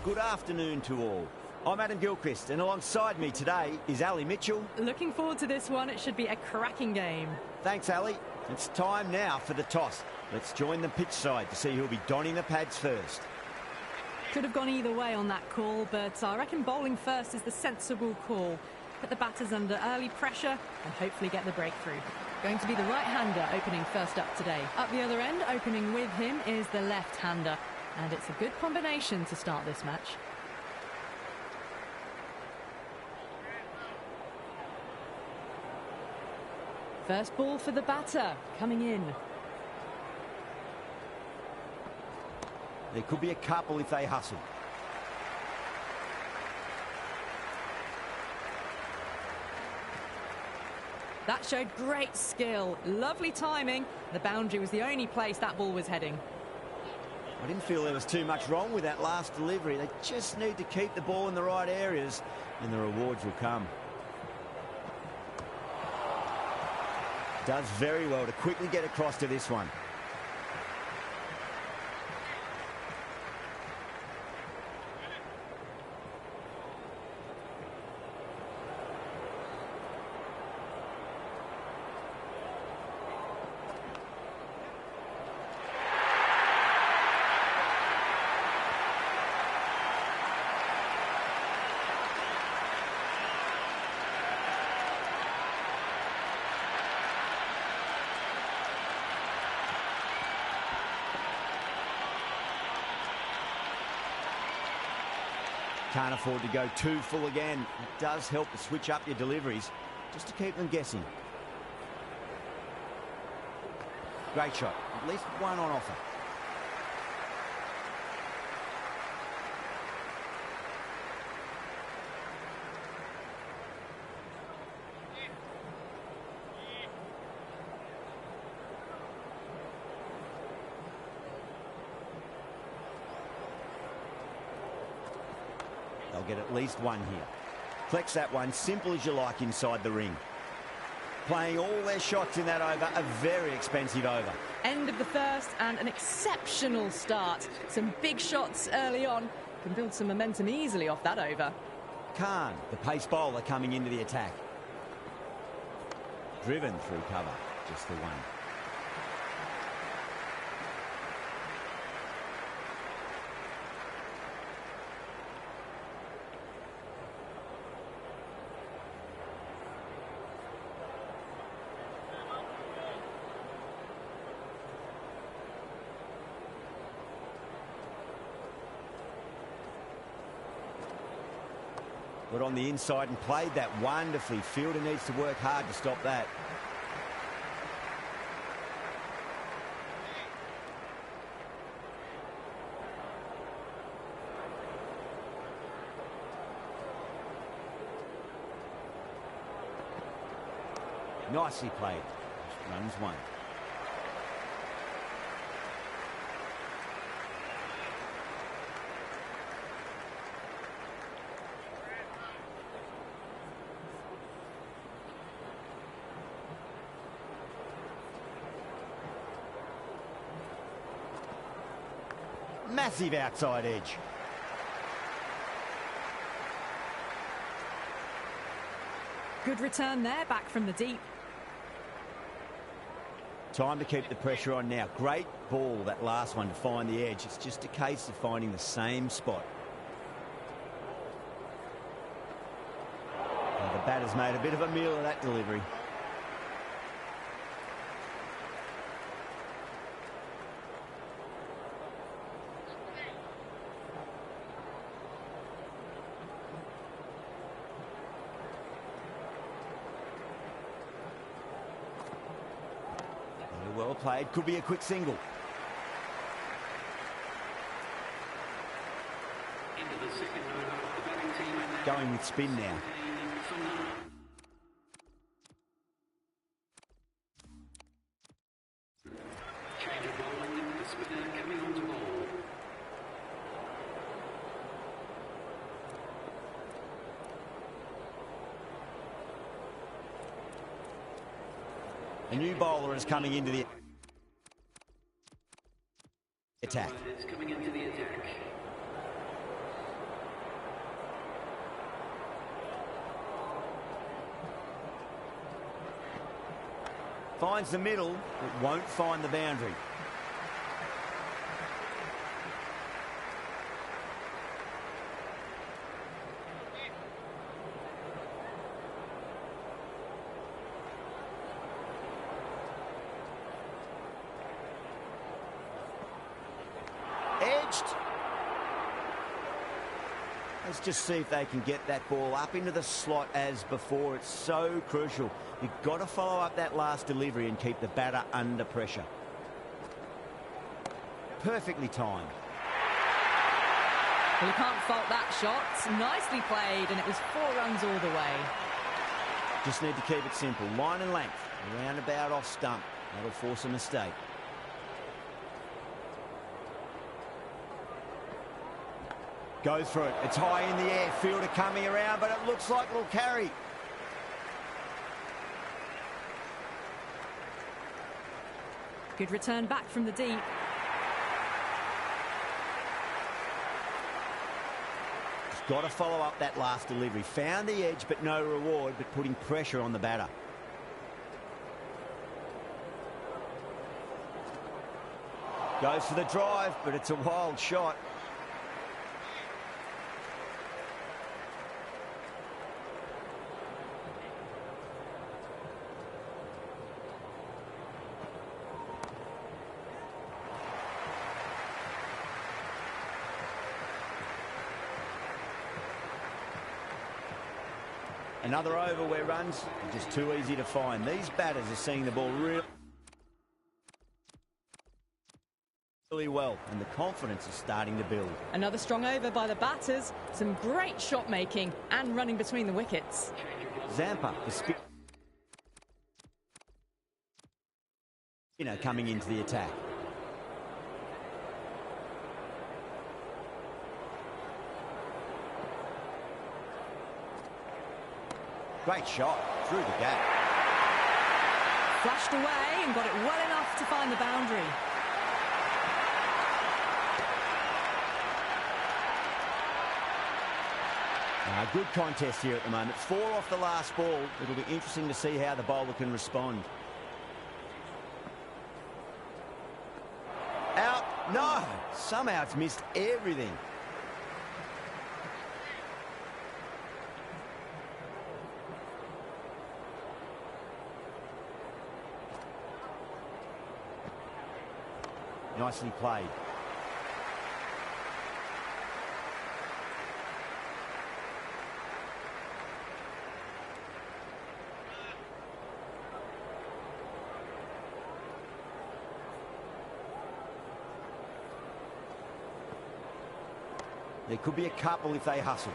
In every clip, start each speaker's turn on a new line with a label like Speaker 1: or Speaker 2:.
Speaker 1: good afternoon to all. I'm Adam Gilchrist, and alongside me today is Ali Mitchell.
Speaker 2: Looking forward to this one. It should be a cracking game.
Speaker 1: Thanks, Ali. It's time now for the toss. Let's join the pitch side to see who'll be donning the pads first.
Speaker 2: Could have gone either way on that call, but I reckon bowling first is the sensible call. Put the batters under early pressure and hopefully get the breakthrough. Going to be the right-hander opening first up today. Up the other end, opening with him, is the left-hander. And it's a good combination to start this match. First ball for the batter, coming in.
Speaker 1: There could be a couple if they hustle.
Speaker 2: That showed great skill, lovely timing. The boundary was the only place that ball was heading.
Speaker 1: I didn't feel there was too much wrong with that last delivery. They just need to keep the ball in the right areas and the rewards will come. Does very well to quickly get across to this one. Can't afford to go too full again. It does help to switch up your deliveries just to keep them guessing. Great shot. At least one on offer. They'll get at least one here. Flex that one, simple as you like inside the ring. Playing all their shots in that over, a very expensive over.
Speaker 2: End of the first and an exceptional start. Some big shots early on. Can build some momentum easily off that over.
Speaker 1: Khan, the pace bowler, coming into the attack. Driven through cover, just the one. Got on the inside and played that wonderfully. Fielder needs to work hard to stop that. Nicely played. Runs one. Massive outside edge.
Speaker 2: Good return there, back from the deep.
Speaker 1: Time to keep the pressure on now. Great ball, that last one, to find the edge. It's just a case of finding the same spot. Well, the batter's made a bit of a meal of that delivery. Well played, could be a quick single. Going with spin now. A new bowler is coming into the attack. Finds the middle, but won't find the boundary. Edged. Let's just see if they can get that ball up into the slot as before. It's so crucial. You've got to follow up that last delivery and keep the batter under pressure. Perfectly timed.
Speaker 2: Well, you can't fault that shot. Nicely played, and it was 4 runs all the way.
Speaker 1: Just need to keep it simple. Line and length. Around about off stump. That'll force a mistake. Go through it. It's high in the air. Fielder coming around, but it looks like it'll carry.
Speaker 2: Good return back from the deep.
Speaker 1: He's got to follow up that last delivery. Found the edge, but no reward, but putting pressure on the batter. Goes for the drive, but it's a wild shot. Another over where runs are just too easy to find. These batters are seeing the ball really well, and the confidence is starting to build.
Speaker 2: Another strong over by the batters. Some great shot making and running between the wickets.
Speaker 1: Zampa, the spinner, coming into the attack. Great shot through the gap.
Speaker 2: Flashed away and got it well enough to find the boundary.
Speaker 1: Good contest here at the moment. 4 off the last ball. It'll be interesting to see how the bowler can respond. Out. No. Somehow it's missed everything. Nicely played. There could be a couple if they hustle.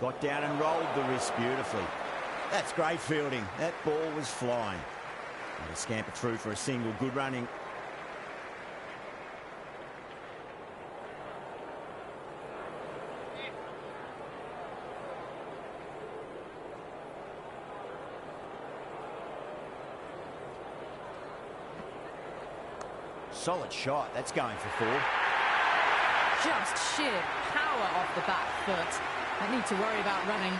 Speaker 1: Got down and rolled the wrist beautifully. That's great fielding. That ball was flying. And a scamper through for a single. Good running. Solid shot. That's going for 4.
Speaker 2: Just sheer power off the back foot. Don't need to worry about running.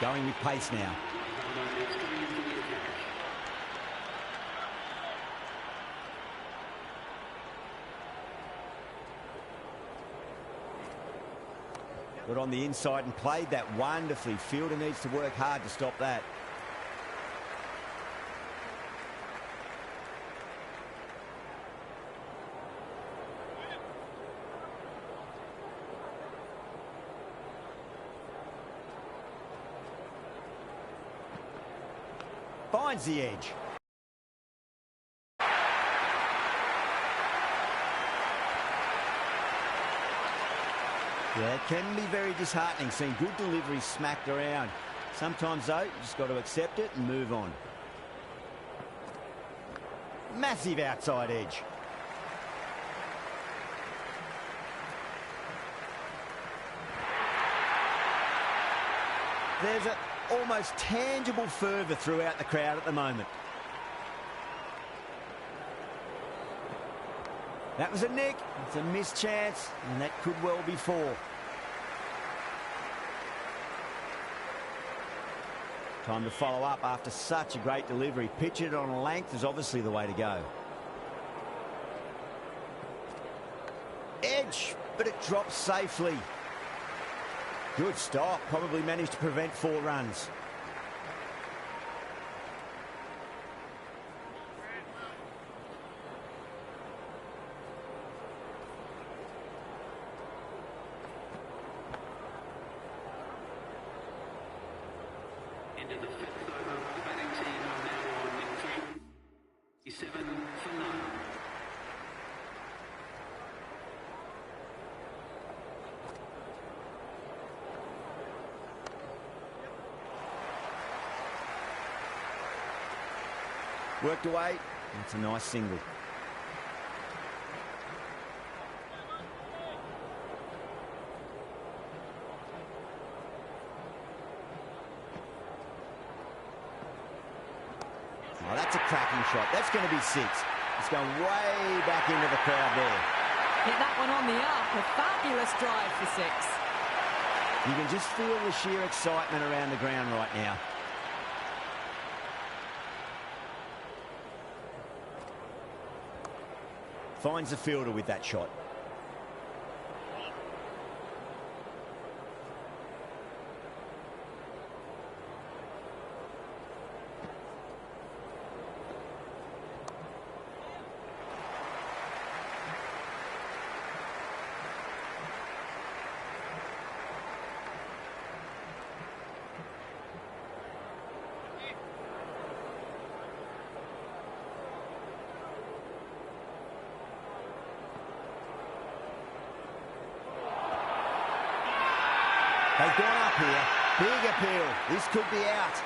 Speaker 1: Going with pace now. Got on the inside and played that wonderfully. Fielder needs to work hard to stop that. Finds the edge. Yeah, it can be very disheartening seeing good deliveries smacked around. Sometimes, though, you just got to accept it and move on. Massive outside edge. There's an almost tangible fervour throughout the crowd at the moment. That was a nick. It's a missed chance, and that could well be 4. Time to follow up after such a great delivery. Pitch it on a length is obviously the way to go. Edge, but it drops safely. Good stop. Probably managed to prevent 4 runs.
Speaker 3: Into the 5th over, the batting team are now on in 7 for 9.
Speaker 1: Worked away. That's a nice single. Oh, that's a cracking shot. That's going to be 6. It's going way back into the crowd there.
Speaker 2: Hit that one on the up. A fabulous drive for 6.
Speaker 1: You can just feel the sheer excitement around the ground right now. Finds the fielder with that shot. They've gone up here. Big appeal. This could be out.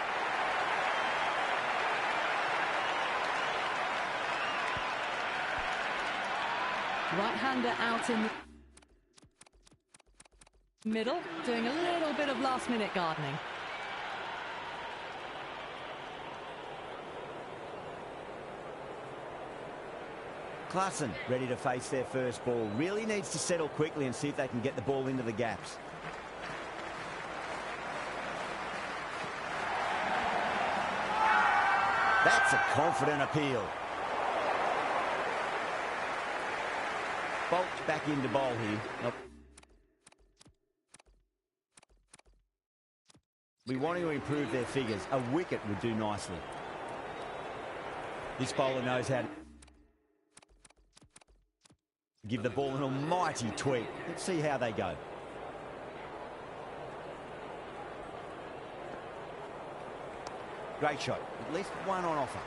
Speaker 2: Right-hander out in the middle, doing a little bit of last-minute gardening.
Speaker 1: Klassen ready to face their first ball. Really needs to settle quickly and see if they can get the ball into the gaps. That's a confident appeal. Bolt back into bowl here. Nope. We want to improve their figures. A wicket would do nicely. This bowler knows how to give the ball an almighty tweak. Let's see how they go. Great shot. At least one on offer.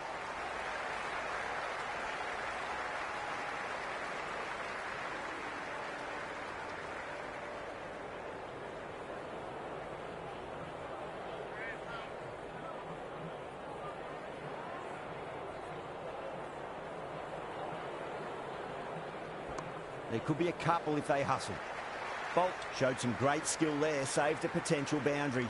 Speaker 1: There could be a couple if they hustle. Bolt showed some great skill there, saved a potential boundary.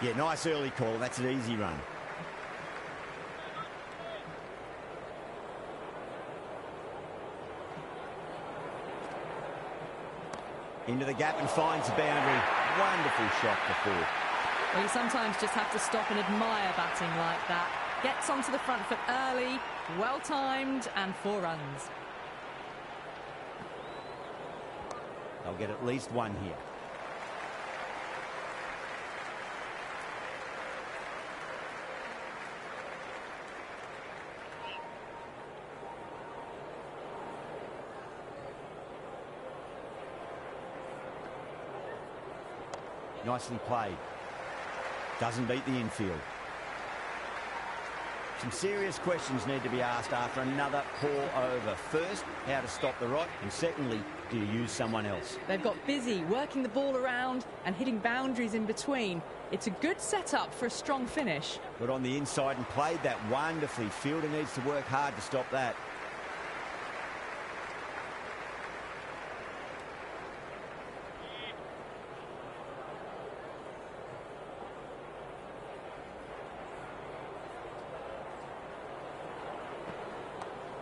Speaker 1: Yeah, nice early call. That's an easy run. Into the gap and finds the boundary. Wonderful shot for 4.
Speaker 2: Well, you sometimes just have to stop and admire batting like that. Gets onto the front foot early, well-timed, and 4 runs.
Speaker 1: They'll get at least 1 here. Nicely played. Doesn't beat the infield. Some serious questions need to be asked after another poor over. First, how to stop the rot, and secondly, do you use someone else?
Speaker 2: They've got busy working the ball around and hitting boundaries in between. It's a good setup for a strong finish.
Speaker 1: Got on the inside and played that wonderfully. Fielder needs to work hard to stop that.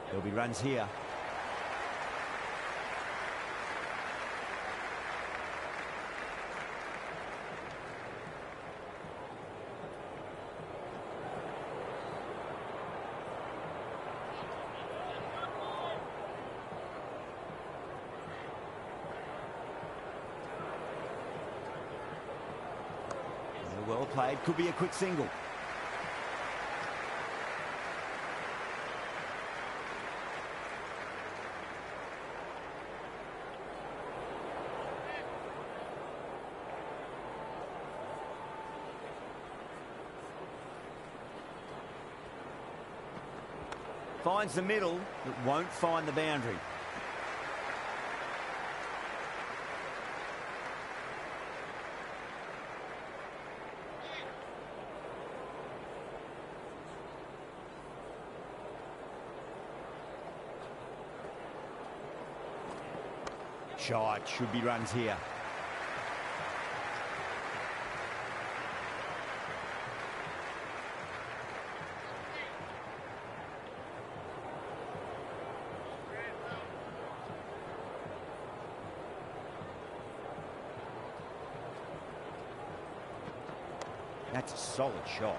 Speaker 1: There'll be runs here. Well played. Could be a quick single. Finds the middle, but won't find the boundary. Shot, should be runs here. That's a solid shot.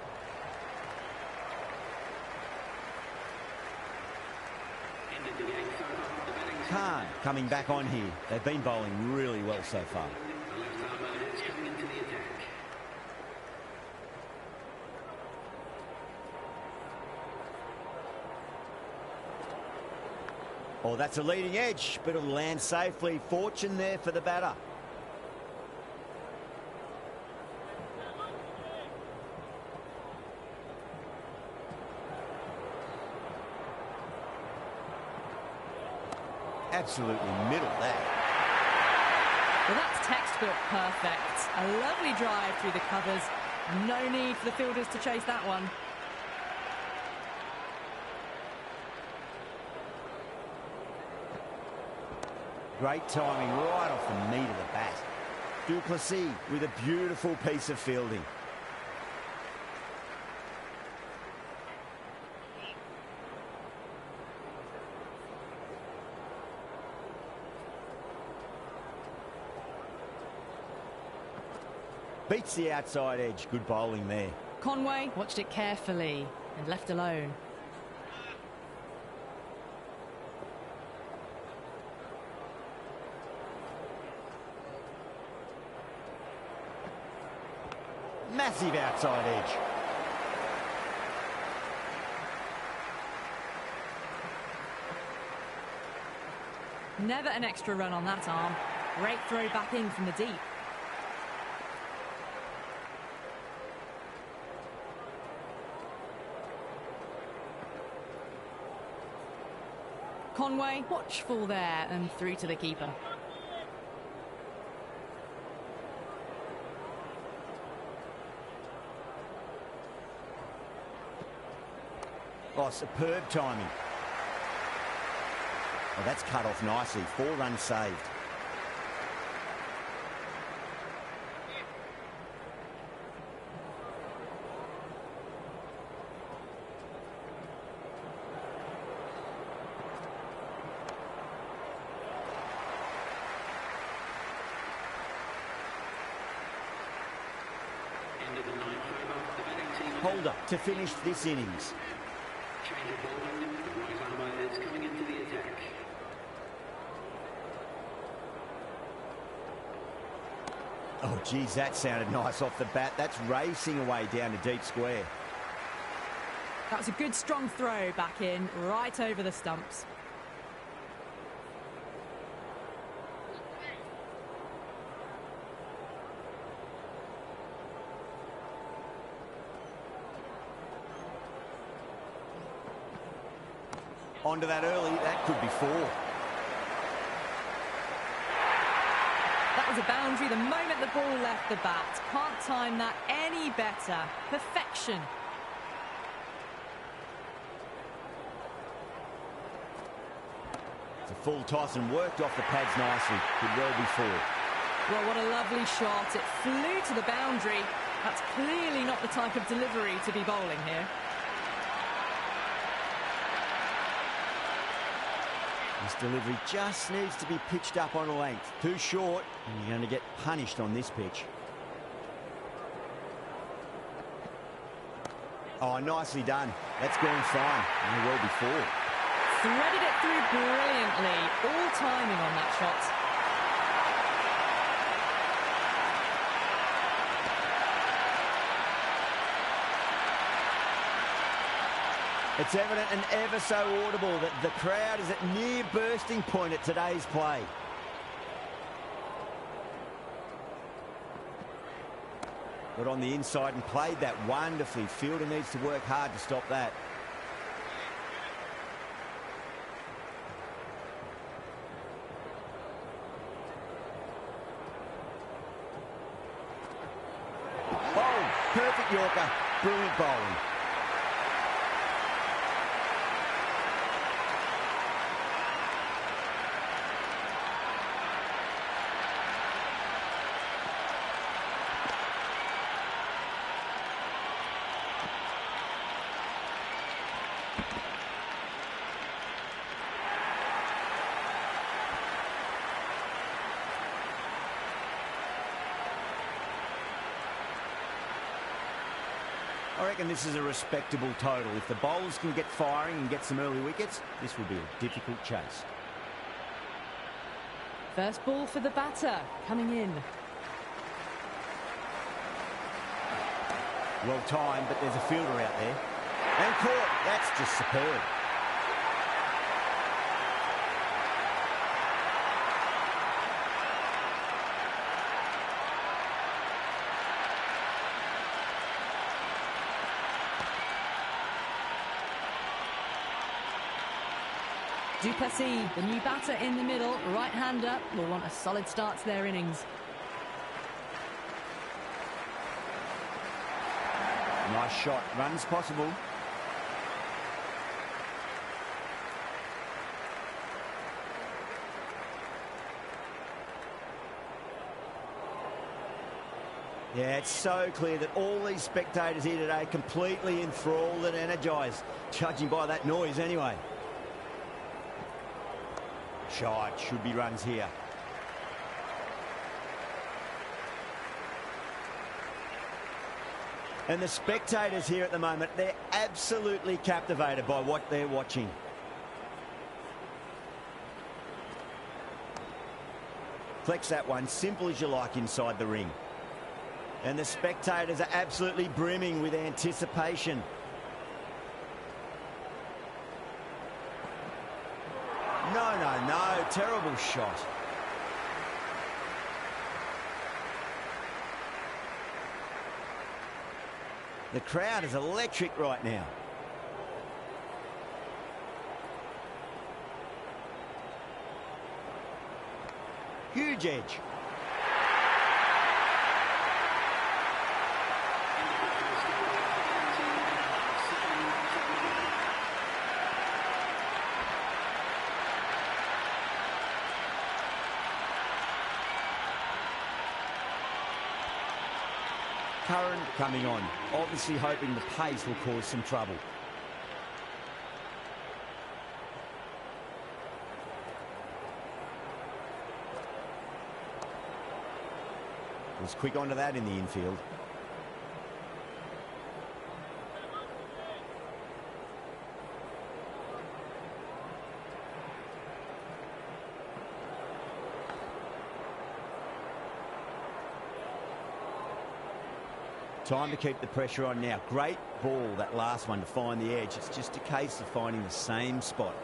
Speaker 1: Khan coming back on here. They've been bowling really well so far. Oh, that's a leading edge, but it'll land safely. Fortune there for the batter. Absolutely middle that.
Speaker 2: Well, that's textbook perfect. A lovely drive through the covers. No need for the fielders to chase that one.
Speaker 1: Great timing right off the meat of the bat. Duplessis with a beautiful piece of fielding. Beats the outside edge. Good bowling there.
Speaker 2: Conway watched it carefully and left alone.
Speaker 1: Massive outside edge.
Speaker 2: Never an extra run on that arm. Great throw back in from the deep. Conway watchful there and through to the keeper.
Speaker 1: Oh, superb timing. Oh, that's cut off nicely. 4 runs saved. Holder to finish this innings.
Speaker 3: Change of bowling, the right armour is coming into the attack.
Speaker 1: Oh, geez, that sounded nice off the bat. That's racing away down to deep square.
Speaker 2: That's a good strong throw back in, right over the stumps.
Speaker 1: Onto that early, that could be 4.
Speaker 2: That was a boundary the moment the ball left the bat. Can't time that any better. Perfection.
Speaker 1: It's a full toss and worked off the pads nicely. Could well be 4.
Speaker 2: Well, what a lovely shot. It flew to the boundary. That's clearly not the type of delivery to be bowling here.
Speaker 1: This delivery just needs to be pitched up on a length. Too short, and you're going to get punished on this pitch. Oh, nicely done. That's gone fine. May well be 4.
Speaker 2: Threaded it through brilliantly. All timing on that shot.
Speaker 1: It's evident and ever so audible that the crowd is at near bursting point at today's play. Got on the inside and played that wonderfully. Fielder needs to work hard to stop that. Oh, perfect Yorker. Brilliant bowling. I reckon this is a respectable total. If the bowlers can get firing and get some early wickets, this will be a difficult chase.
Speaker 2: First ball for the batter, coming in.
Speaker 1: Well timed, but there's a fielder out there. And caught. That's just superb.
Speaker 2: Duplessis, the new batter in the middle, right-hander, will want a solid start to their innings.
Speaker 1: Nice shot. Runs possible. Yeah, it's so clear that all these spectators here today completely enthralled and energised, judging by that noise anyway. Shot, should be runs here. And the spectators here at the moment, they're absolutely captivated by what they're watching. Flex that one, simple as you like inside the ring. And the spectators are absolutely brimming with anticipation. No, terrible shot. The crowd is electric right now. Huge edge. Curran coming on, obviously hoping the pace will cause some trouble. Was quick onto that in the infield. Time to keep the pressure on now. Great ball, that last one, to find the edge. It's just a case of finding the same spot.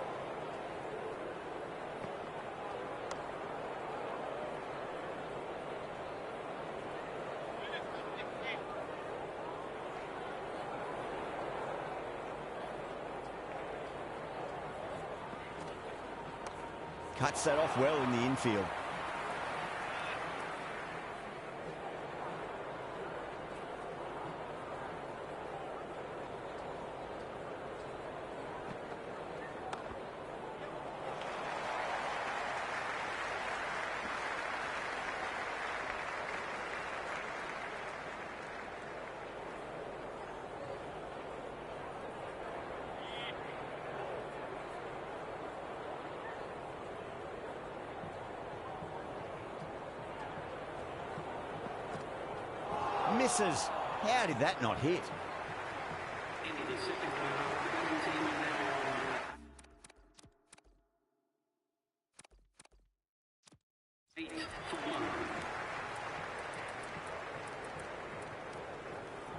Speaker 1: Cuts that off well in the infield. Misses. How did that not hit?
Speaker 3: Into the second half, the batting team are now on 8 for 1.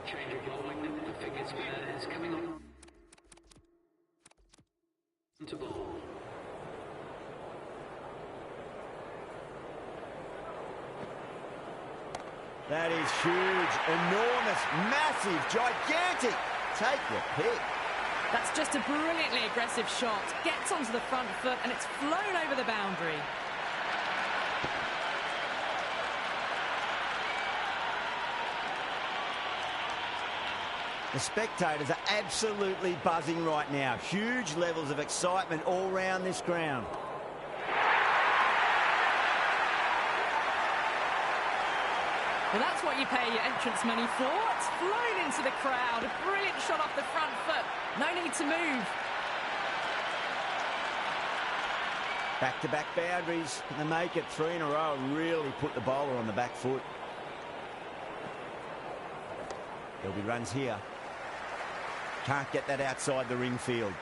Speaker 3: Change of bowling, the figure spinner is coming on to bowl.
Speaker 1: That is huge, enormous, massive, gigantic. Take your pick.
Speaker 2: That's just a brilliantly aggressive shot. Gets onto the front foot and it's flown over the boundary.
Speaker 1: The spectators are absolutely buzzing right now. Huge levels of excitement all round this ground.
Speaker 2: Well, that's what you pay your entrance money for. It's flown into the crowd. A brilliant shot off the front foot. No need to move.
Speaker 1: Back-to-back boundaries. Can they make it 3 in a row and really put the bowler on the back foot? There'll be runs here. Can't get that outside the ring field.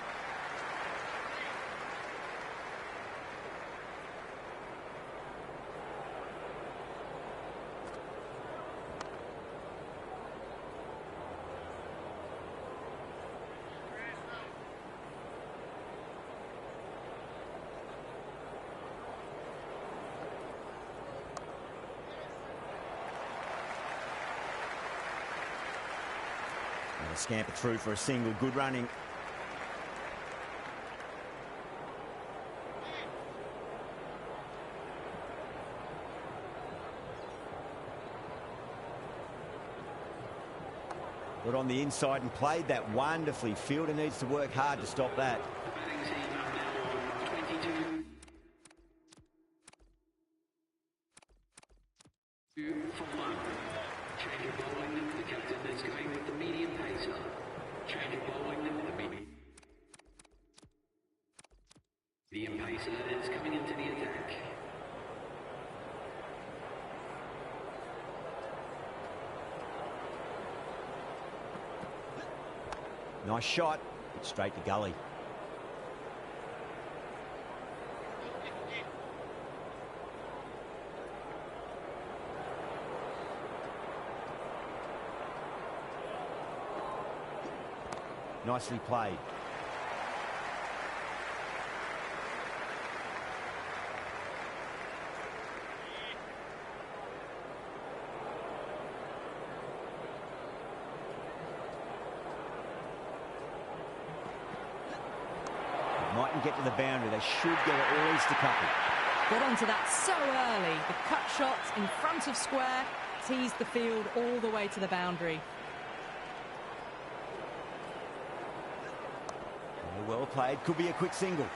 Speaker 1: Scamper through for a single. Good running. Got on the inside and played that wonderfully. Fielder needs to work hard to stop that.
Speaker 3: The batting team are now on 22. 2 for 1. Change of bowling, the captain is going with the medium pacer. Change of bowling, the medium pacer is coming into the attack.
Speaker 1: Nice shot. It's straight to gully. Nicely played. Mightn't get to the boundary. They should get at least a couple.
Speaker 2: Got onto that so early. The cut shot in front of square teased the field all the way to the boundary.
Speaker 1: Well played. Could be a quick single.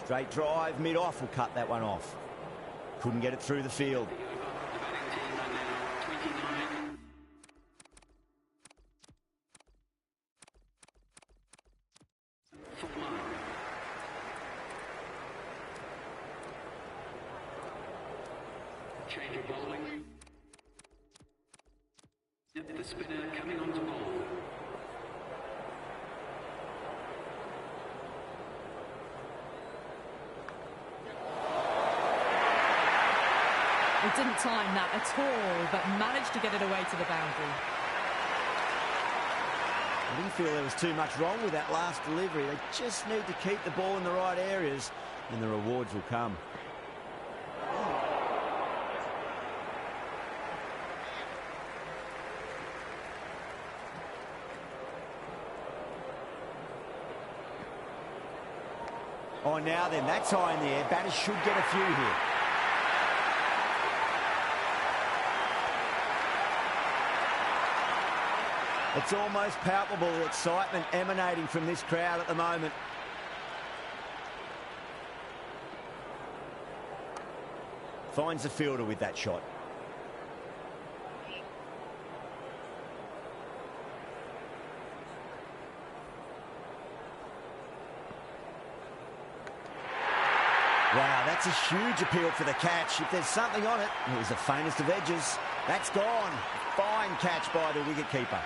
Speaker 1: Straight drive, mid-off will cut that one off. Couldn't get it through the field.
Speaker 3: The batting team are now 29. For 1. Change of bowling. The spinner coming on to bowl.
Speaker 2: He didn't time that at all, but managed to get it away to the boundary.
Speaker 1: I didn't feel there was too much wrong with that last delivery. They just need to keep the ball in the right areas, and the rewards will come. Oh, now then, that's high in the air. Batters should get a few here. It's almost palpable, the excitement emanating from this crowd at the moment. Finds the fielder with that shot. Wow, that's a huge appeal for the catch. If there's something on it, it was the faintest of edges. That's gone. Fine catch by the wicketkeeper.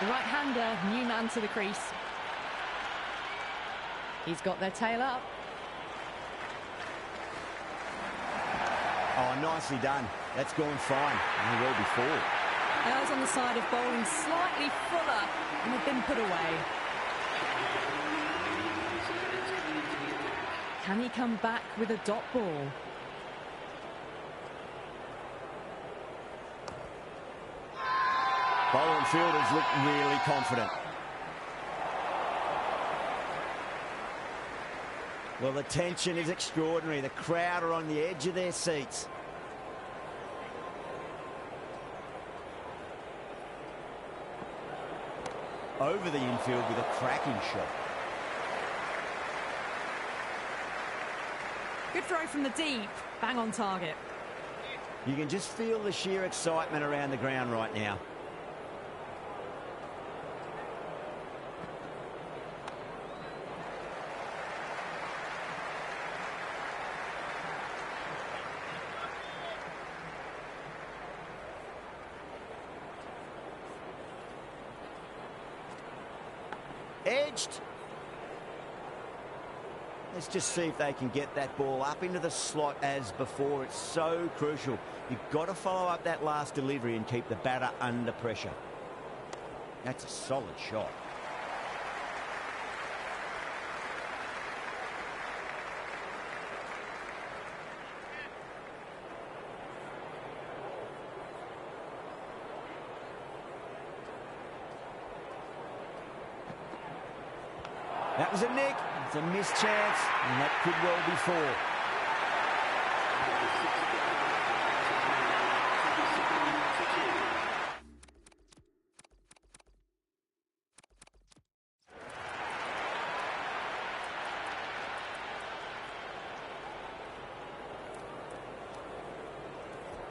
Speaker 2: The right-hander, new man to the crease. He's got their tail up.
Speaker 1: Oh, nicely done. That's gone fine. And well before.
Speaker 2: Errs on the side of bowling slightly fuller, and they've been put away. Can he come back with a dot ball?
Speaker 1: Bowling fielders look really confident. Well, the tension is extraordinary. The crowd are on the edge of their seats. Over the infield with a cracking shot.
Speaker 2: Good throw from the deep. Bang on target.
Speaker 1: You can just feel the sheer excitement around the ground right now. Edged. Let's just see if they can get that ball up into the slot as before. It's so crucial. You've got to follow up that last delivery and keep the batter under pressure. That's a solid shot. That was a nick. It's a missed chance, and that could well be four.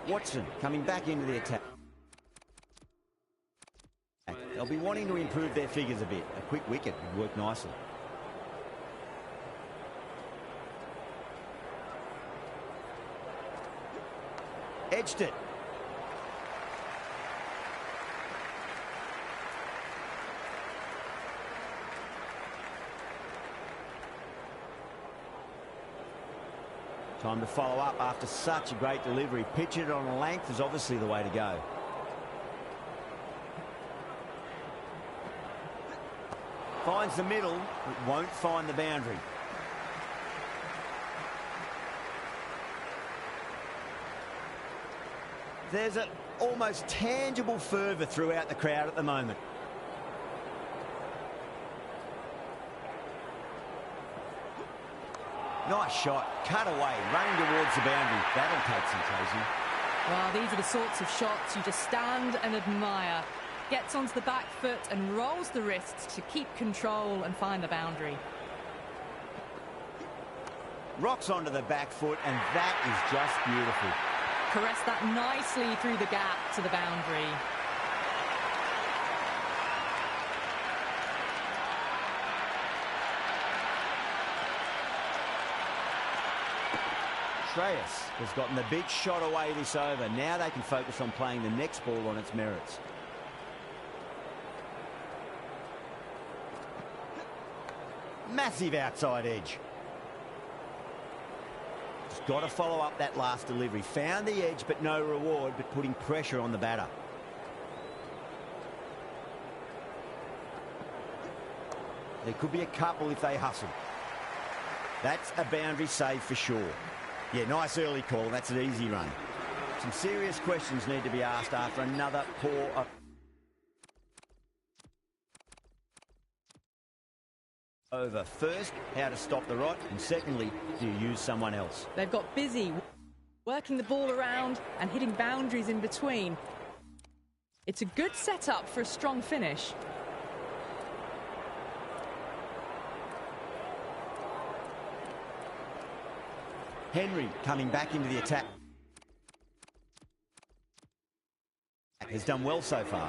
Speaker 1: Watson coming back into the attack. They'll be wanting to improve their figures a bit. A quick wicket would work nicely. Edged it. Time to follow up after such a great delivery. Pitch it on a length is obviously the way to go. Finds the middle, but won't find the boundary. There's an almost tangible fervour throughout the crowd at the moment. Nice shot, cut away, running towards the boundary. That'll take some chasing.
Speaker 2: Well, these are the sorts of shots you just stand and admire. Gets onto the back foot and rolls the wrists to keep control and find the boundary.
Speaker 1: Rocks onto the back foot, and that is just beautiful.
Speaker 2: Caressed that nicely through the gap to the boundary.
Speaker 1: Shreyas has gotten the big shot away this over. Now they can focus on playing the next ball on its merits. Massive outside edge. He's got to follow up that last delivery. Found the edge, but no reward, but putting pressure on the batter. There could be a couple if they hustle. That's a boundary save for sure. Yeah, nice early call. That's an easy run. Some serious questions need to be asked after another poor... over. First, how to stop the rot, and secondly, do you use someone else?
Speaker 2: They've got busy working the ball around and hitting boundaries in between. It's a good setup for a strong finish.
Speaker 1: Henry coming back into the attack. Has done well so far.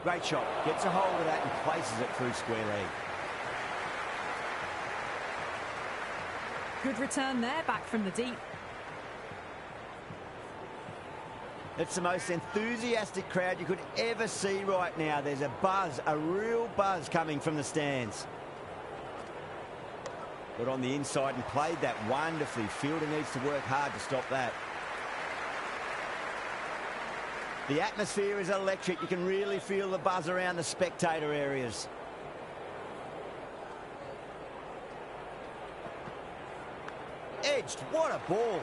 Speaker 1: Great shot. Gets a hold of that and places it through square leg.
Speaker 2: Good return there, back from the deep.
Speaker 1: It's the most enthusiastic crowd you could ever see right now. There's a buzz, a real buzz coming from the stands. Got on the inside and played that wonderfully. Fielder needs to work hard to stop that. The atmosphere is electric. You can really feel the buzz around the spectator areas. Edged. What a ball.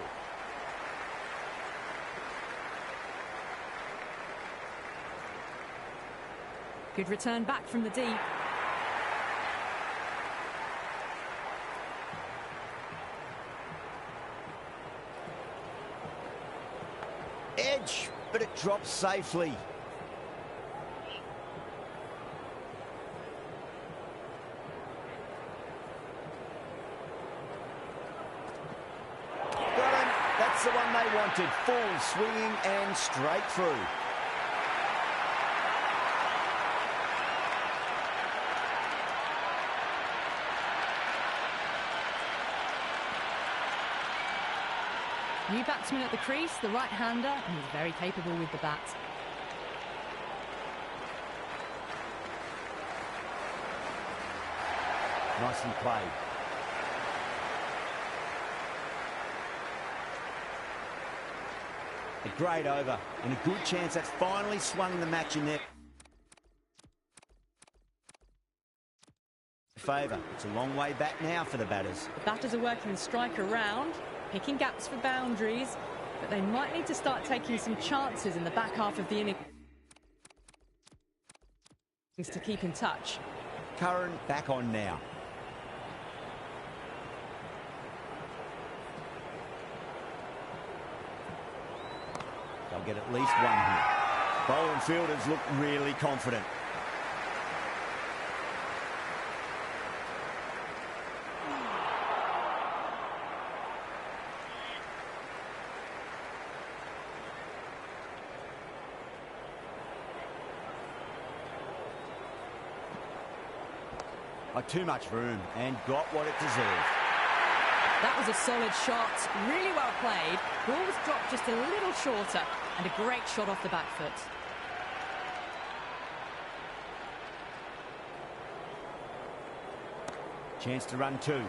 Speaker 2: Good return back from the deep.
Speaker 1: Edge, but it drops safely. Got him. That's the one they wanted. Full swinging and straight through.
Speaker 2: New batsman at the crease, the right-hander, and he's very capable with the bat.
Speaker 1: Nicely played. A great over and a good chance that's finally swung the match in their favour. It's a long way back now for the batters.
Speaker 2: The batters are working the strike around, picking gaps for boundaries, but they might need to start taking some chances in the back half of the innings to keep in touch.
Speaker 1: Curran back on now. They'll get at least one here. Bowling fielders look really confident. Too much room and got what it deserved.
Speaker 2: That was a solid shot, really well played. Ball was dropped just a little shorter and a great shot off the back foot.
Speaker 1: Chance to run two.
Speaker 2: You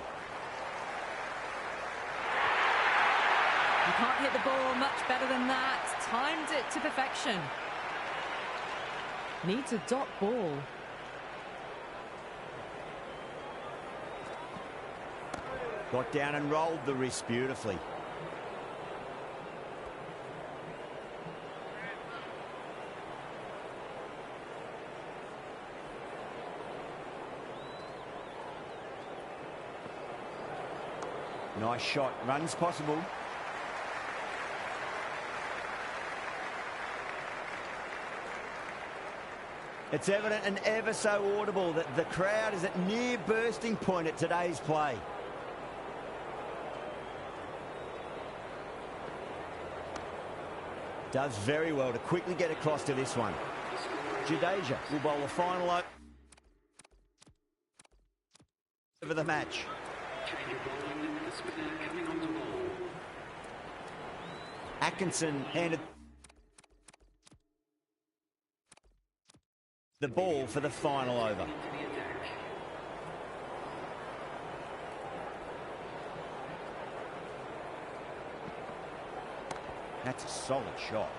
Speaker 2: can't hit the ball much better than that. Timed it to perfection. Needs a dot ball.
Speaker 1: Got down and rolled the wrist beautifully. Nice shot. Runs possible. It's evident and ever so audible that the crowd is at near bursting point at today's play. Does very well to quickly get across to this one. Jadeja will bowl the final over the match. Atkinson handed The ball for the final over. That's a solid shot.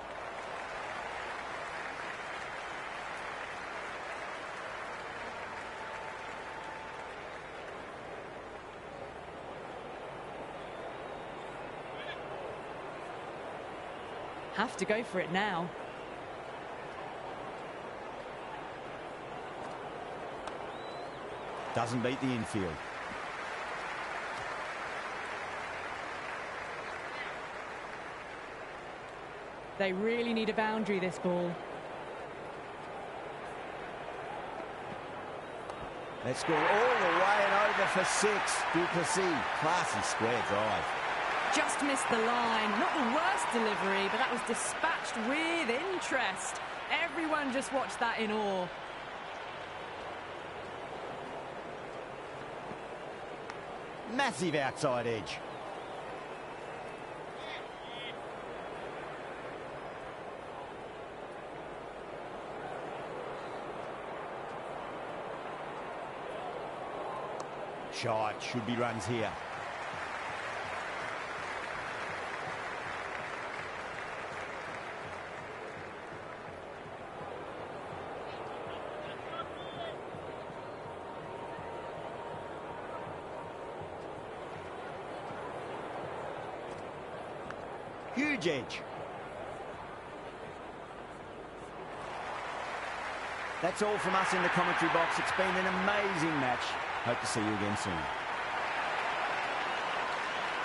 Speaker 2: Have to go for it now.
Speaker 1: Doesn't beat the infield.
Speaker 2: They really need a boundary, this ball.
Speaker 1: Let's go all the way and over for 6. Duplessis, classy square drive.
Speaker 2: Just missed the line. Not the worst delivery, but that was dispatched with interest. Everyone just watched that in awe.
Speaker 1: Massive outside edge. Shot, should be runs here. Huge edge. That's all from us in the commentary box. It's been an amazing match. Hope to see you again soon.